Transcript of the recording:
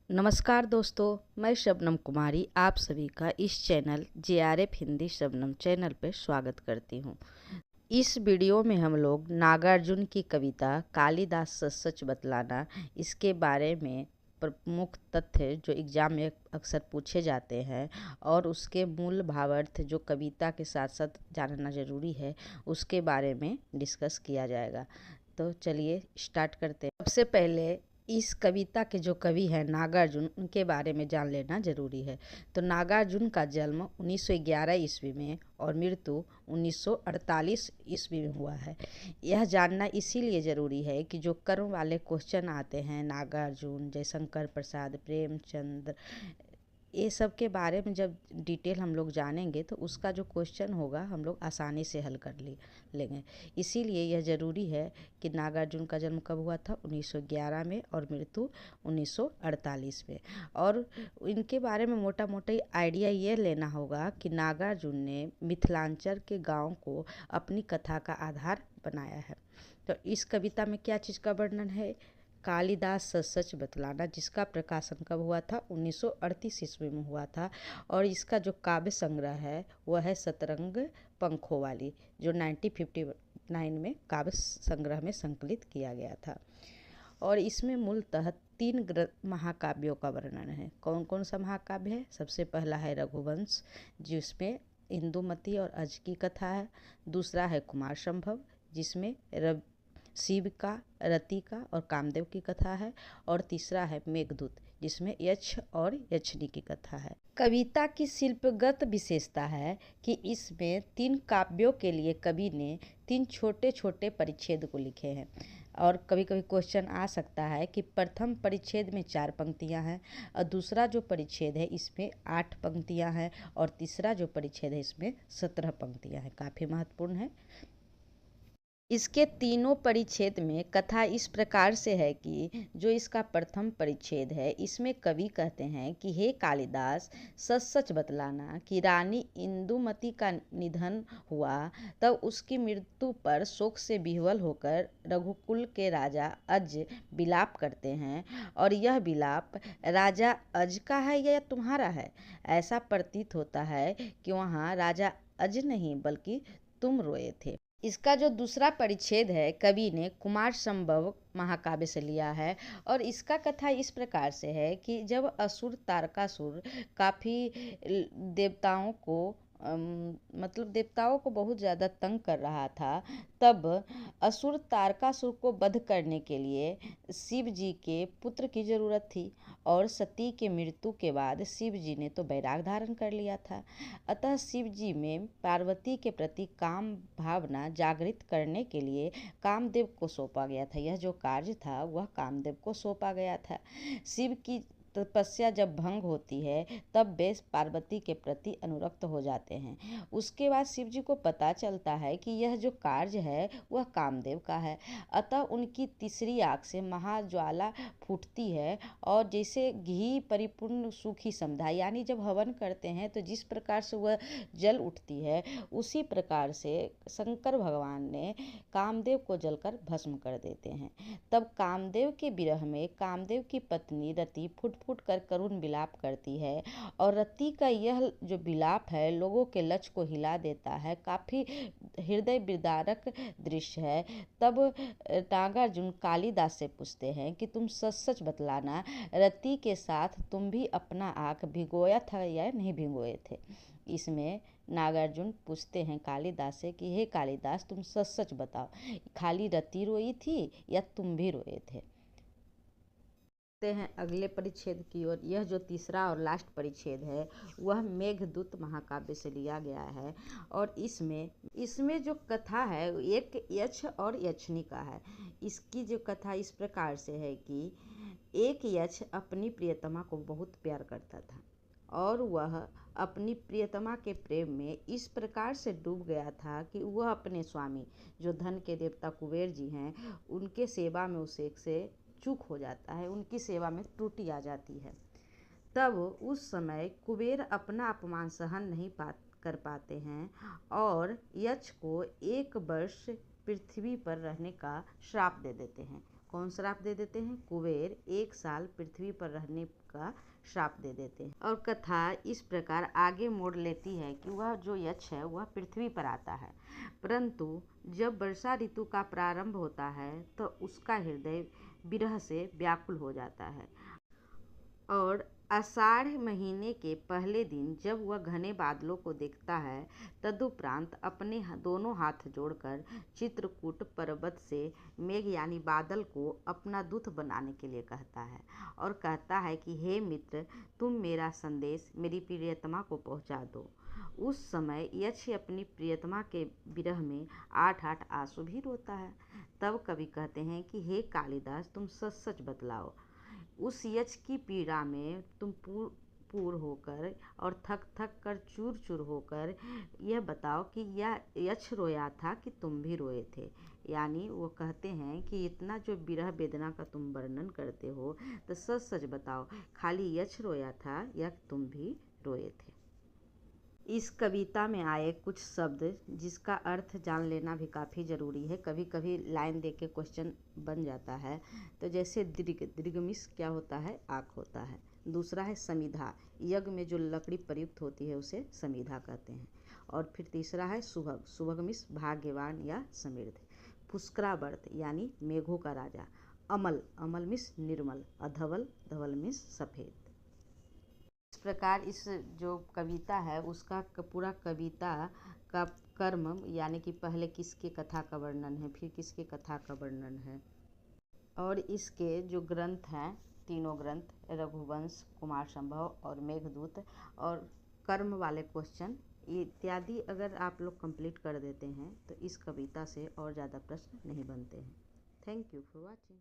नमस्कार दोस्तों, मैं शबनम कुमारी आप सभी का इस channel JRF Hindi Shabnam channel पर स्वागत करती हूँ। इस वीडियो में हम लोग नागार्जुन की कविता कालिदास सच सच बतलाना इसके बारे में प्रमुख तथ्य जो एग्ज़ाम में अक्सर पूछे जाते हैं और उसके मूल भावार्थ जो कविता के साथ साथ जानना ज़रूरी है उसके बारे में डिस्कस किया जाएगा। तो चलिए स्टार्ट करते हैं। सबसे पहले इस कविता के जो कवि हैं नागार्जुन, उनके बारे में जान लेना ज़रूरी है। तो नागार्जुन का जन्म 1911 ईस्वी में और मृत्यु 1948 ईस्वी में हुआ है। यह जानना इसीलिए ज़रूरी है कि जो कर्म वाले क्वेश्चन आते हैं नागार्जुन, जयशंकर प्रसाद, प्रेमचंद, ये सब के बारे में जब डिटेल हम लोग जानेंगे तो उसका जो क्वेश्चन होगा हम लोग आसानी से हल कर लेंगे। इसीलिए यह ज़रूरी है कि नागार्जुन का जन्म कब हुआ था, 1911 में और मृत्यु 1948 में। और इनके बारे में मोटा मोटा आइडिया ये लेना होगा कि नागार्जुन ने मिथिलांचल के गांव को अपनी कथा का आधार बनाया है। तो इस कविता में क्या चीज़ का वर्णन है? कालिदास सच सच बतलाना, जिसका प्रकाशन कब हुआ था, 1938 ईस्वी में हुआ था। और इसका जो काव्य संग्रह है वह है सतरंग पंखों वाली, जो 1959 में काव्य संग्रह में संकलित किया गया था। और इसमें मूलतः 3 महाकाव्यों का वर्णन है। कौन कौन सा महाकाव्य है? सबसे पहला है रघुवंश, जिसमें इंदुमती और अज की कथा है। दूसरा है कुमार संभव, जिसमें शिव का, रति का और कामदेव की कथा है। और तीसरा है मेघदूत, जिसमें यक्ष और यक्षिणी की कथा है। कविता की शिल्पगत विशेषता है कि इसमें 3 काव्यों के लिए कवि ने 3 छोटे छोटे परिच्छेद को लिखे हैं। और कभी कभी क्वेश्चन आ सकता है कि प्रथम परिच्छेद में 4 पंक्तियां हैं और दूसरा जो परिच्छेद है इसमें 8 पंक्तियां हैं और तीसरा जो परिच्छेद है इसमें 17 पंक्तियां हैं। काफ़ी महत्वपूर्ण है। इसके तीनों परिच्छेद में कथा इस प्रकार से है कि जो इसका प्रथम परिच्छेद है इसमें कवि कहते हैं कि हे कालिदास, सच सच बतलाना कि रानी इंदुमती का निधन हुआ तब उसकी मृत्यु पर शोक से विह्वल होकर रघुकुल के राजा अज विलाप करते हैं। और यह विलाप राजा अज का है या तुम्हारा है? ऐसा प्रतीत होता है कि वहाँ राजा अज नहीं बल्कि तुम रोए थे। इसका जो दूसरा परिच्छेद है कवि ने कुमार संभव महाकाव्य से लिया है। और इसका कथा इस प्रकार से है कि जब असुर तारकासुर काफ़ी देवताओं को मतलब देवताओं को बहुत ज़्यादा तंग कर रहा था, तब असुर तारकासुर को वध करने के लिए शिव जी के पुत्र की ज़रूरत थी। और सती के मृत्यु के बाद शिव जी ने तो वैराग धारण कर लिया था। अतः शिव जी में पार्वती के प्रति काम भावना जागृत करने के लिए कामदेव को सौंपा गया था। यह जो कार्य था वह कामदेव को सौंपा गया था। शिव की तपस्या जब भंग होती है तब वे पार्वती के प्रति अनुरक्त हो जाते हैं। उसके बाद शिव जी को पता चलता है कि यह जो कार्य है वह कामदेव का है। अतः उनकी तीसरी आँख से महाज्वाला फूटती है और जैसे घी परिपूर्ण सूखी समिधा, यानी जब हवन करते हैं तो जिस प्रकार से वह जल उठती है उसी प्रकार से शंकर भगवान ने कामदेव को जलकर भस्म कर देते हैं। तब कामदेव के विरह में कामदेव की पत्नी रति फुट फुट कर करुण विलाप करती है। और रति का यह जो विलाप है लोगों के लच को हिला देता है। काफ़ी हृदय विदारक दृश्य है। तब नागार्जुन कालिदास से पूछते हैं कि तुम सच सच बतलाना, रति के साथ तुम भी अपना आँख भिगोया था या नहीं भिगोए थे? इसमें नागार्जुन पूछते हैं कालिदास से कि हे कालिदास, तुम सच सच बताओ, खाली रति रोई थी या तुम भी रोए थे? हैं अगले परिच्छेद की ओर। यह जो तीसरा और लास्ट परिच्छेद है वह मेघदूत महाकाव्य से लिया गया है। और इसमें जो कथा है एक यक्ष और यक्षिणी का है। इसकी जो कथा इस प्रकार से है कि एक यक्ष अपनी प्रियतमा को बहुत प्यार करता था और वह अपनी प्रियतमा के प्रेम में इस प्रकार से डूब गया था कि वह अपने स्वामी जो धन के देवता कुबेर जी हैं उनके सेवा में उसे से चूक हो जाता है, उनकी सेवा में त्रुटि आ जाती है। तब उस समय कुबेर अपना अपमान सहन नहीं कर पाते हैं और यक्ष को 1 वर्ष पृथ्वी पर रहने का श्राप दे देते हैं। कौन श्राप दे देते हैं? कुबेर 1 साल पृथ्वी पर रहने का श्राप दे देते हैं। और कथा इस प्रकार आगे मोड़ लेती है कि वह जो यक्ष है वह पृथ्वी पर आता है, परंतु जब वर्षा ऋतु का प्रारंभ होता है तो उसका हृदय विरह से व्याकुल हो जाता है और आषाढ़ महीने के पहले दिन जब वह घने बादलों को देखता है, तदुपरांत अपने दोनों हाथ जोड़कर चित्रकूट पर्वत से मेघ यानी बादल को अपना दूत बनाने के लिए कहता है और कहता है कि हे मित्र, तुम मेरा संदेश मेरी प्रियतमा को पहुंचा दो। उस समय यक्ष अपनी प्रियतमा के विरह में 8-8 आंसू भी रोता है। तब कवि कहते हैं कि हे कालिदास, तुम सच सच बतलाओ, उस यक्ष की पीड़ा में तुम पूर होकर और थक थक कर चूर चूर होकर यह बताओ कि यह यक्ष रोया था कि तुम भी रोए थे। यानी वो कहते हैं कि इतना जो विरह वेदना का तुम वर्णन करते हो तो सच सच बताओ, खाली यक्ष रोया था या तुम भी रोए थे। इस कविता में आए कुछ शब्द जिसका अर्थ जान लेना भी काफ़ी ज़रूरी है। कभी कभी लाइन देके क्वेश्चन बन जाता है। तो जैसे दीर्घ, दीर्घमिस क्या होता है? आँख होता है। दूसरा है समिधा, यज्ञ में जो लकड़ी प्रयुक्त होती है उसे समिधा कहते हैं। और फिर तीसरा है सुभग, सुभग मिस भाग्यवान या समृद्ध। पुष्करावर्त यानी मेघों का राजा। अमल, अमल मिस निर्मल। अधवल, धवल मिस सफ़ेद। इस प्रकार इस जो कविता है उसका पूरा कविता का कर्म यानी कि पहले किसके कथा का वर्णन है, फिर किसके कथा का वर्णन है, और इसके जो ग्रंथ हैं, तीनों ग्रंथ रघुवंश, कुमार संभव और मेघदूत, और कर्म वाले क्वेश्चन इत्यादि अगर आप लोग कंप्लीट कर देते हैं तो इस कविता से और ज़्यादा प्रश्न नहीं बनते हैं। Thank you for watching.